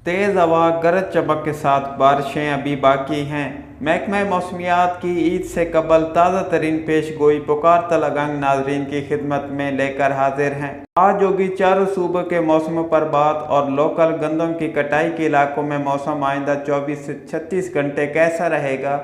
तेज़ हवा गरज चमक के साथ बारिशें अभी बाकी हैं। महकमा मौसमियात की ईद से कबल ताज़ा तरीन पेश गोई पुकार तलगंग नाजरीन की खिदमत में लेकर हाजिर हैं। आज होगी चारों सूबों के मौसम पर बात और लोकल गंदम की कटाई के इलाकों में मौसम आइंदा 24 से 36 घंटे कैसा रहेगा।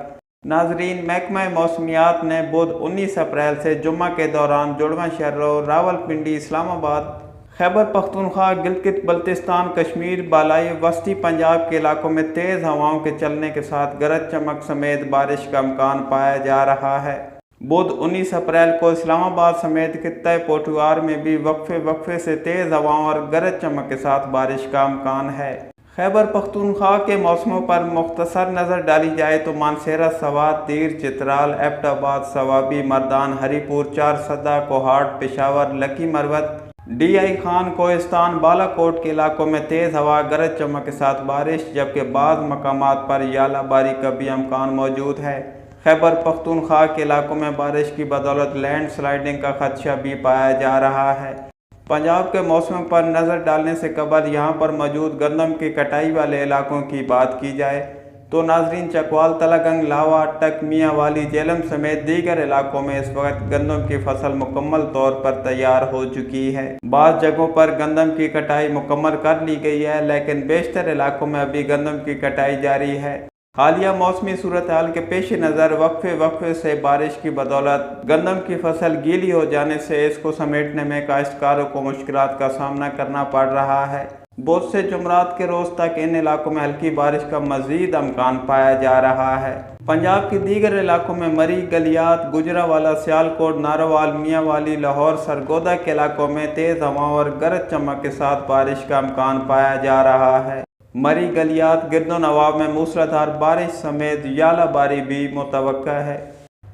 नाजरीन, महकमा मौसमियात ने बुध 19 अप्रैल से जुम्मा के दौरान जुड़वा शहरों रावलपिंडी, इस्लामाबाद, खैबर पख्तूनख्वा, गिलगित बल्तिस्तान, कश्मीर, बालाई वस्ती पंजाब के इलाकों में तेज़ हवाओं के चलने के साथ गरज चमक समेत बारिश का इम्कान पाया जा रहा है। बुध 19 अप्रैल को इस्लामाबाद समेत खित्ते पोठुआर में भी वक्फे वक्फे से तेज़ हवाओं और गरज चमक के साथ बारिश का इम्कान है। खैबर पख्तूनख्वा के मौसमों पर मुख्तसर नज़र डाली जाए तो मानसेरा, सवात, तीर, चित्राल, एबटाबाद, सवाबी, मर्दान, हरीपुर, चारसदा, कोहाट, पेशावर, लकी मरवत, DI खान, कोहिस्तान, बालाकोट के इलाकों में तेज़ हवा गरज चमक के साथ बारिश, जबकि बाज़ मकामात पर यालाबारी का भी इम्कान मौजूद है। खैबर पख्तूनख्वा के इलाकों में बारिश की बदौलत लैंड स्लाइडिंग का खदशा भी पाया जा रहा है। पंजाब के मौसम पर नज़र डालने से कबल यहाँ पर मौजूद गंदम की कटाई वाले इलाकों की बात की जाए तो नाजरीन, चकवाल, तलगंग, लावा, टक, मियाँ वाली, जेलम समेत दीगर इलाकों में इस वक्त गंदम की फसल मुकम्मल तौर पर तैयार हो चुकी है। बाज़ जगहों पर गंदम की कटाई मुकम्मल कर ली गई है, लेकिन बेशतर इलाकों में अभी गंदम की कटाई जारी है। हालिया मौसमी सूरत हाल के पेश नज़र वक्फे वक्फे से बारिश की बदौलत गंदम की फसल गीली हो जाने से इसको समेटने में काश्तकारों को मुश्किलात का सामना करना पड़ रहा है। बहुत से जुमरात के रोज तक इन इलाकों में हल्की बारिश का मजीद इम्कान पाया जा रहा है। पंजाब के दीगर इलाकों में मरी, गलियात, गुजरावाला, सियालकोट, नारोवाल, मियाँ वाली, लाहौर, सरगोदा के इलाकों में तेज़ हवाओं और गरज चमक के साथ बारिश का इम्कान पाया जा रहा है। मरी, गलियात, गिरदो नवाब में मूसलाधार बारिश समेत यालाबारी भी मुतवक्का है।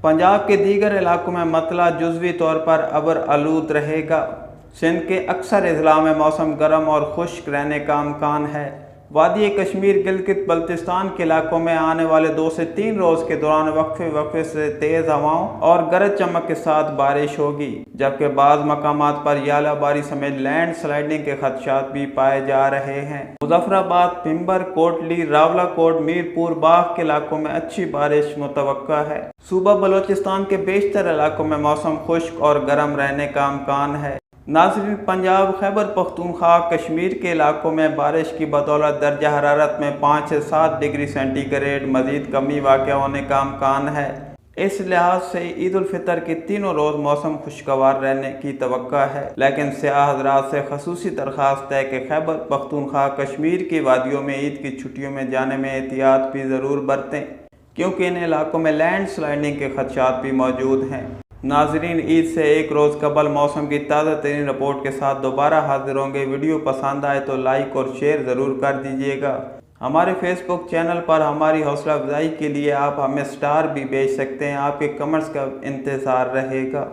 पंजाब के दीगर इलाकों में मतला जुज़वी तौर पर अबर आलूद रहेगा। सिंध के अक्सर अजला में मौसम गर्म और खुश्क रहने का इम्कान है। वादी कश्मीर, गिलगित बल्तिस्तान के इलाकों में आने वाले 2 से 3 रोज़ के दौरान वक्फे वक्फे से तेज़ हवाओं और गरज चमक के साथ बारिश होगी, जबकि बाज़ मकामात पर यालाबारी समेत लैंड स्लाइडिंग के खदशात भी पाए जा रहे हैं। मुजफ्फराबाद, पिंबर, कोटली, रावलाकोट, मीरपुर, बाग के इलाकों में अच्छी बारिश मुतवक्का है। सूबा बलोचिस्तान के बेशतर इलाकों में मौसम खुश्क और गर्म रहने का इम्कान है। नाज़रीन, पंजाब, खैबर पख्तूनख्वा, कश्मीर के इलाकों में बारिश की बदौलत दर्जा हरारत में 5 से 7 डिग्री सेंटीग्रेड मज़ीद कमी वाक़ होने का इम्कान है। इस लिहाज से ईद उल फितर के तीनों रोज़ मौसम खुशगवार रहने की तवक्का है, लेकिन सियाह हज़रात से खसूसी दरख्वास्त है कि खैबर पख्तूनख्वा, कश्मीर की वादियों में ईद की छुट्टियों में जाने में एहतियात भी ज़रूर बरतें, क्योंकि इन इलाकों में लैंड स्लाइडिंग के खदशात भी मौजूद हैं। नाजरीन, ईद से एक रोज़ कबल मौसम की ताज़ा तरीन रिपोर्ट के साथ दोबारा हाजिर होंगे। वीडियो पसंद आए तो लाइक और शेयर ज़रूर कर दीजिएगा। हमारे फेसबुक चैनल पर हमारी हौसला अफजाई के लिए आप हमें स्टार भी भेज सकते हैं। आपके कमेंट्स का इंतज़ार रहेगा।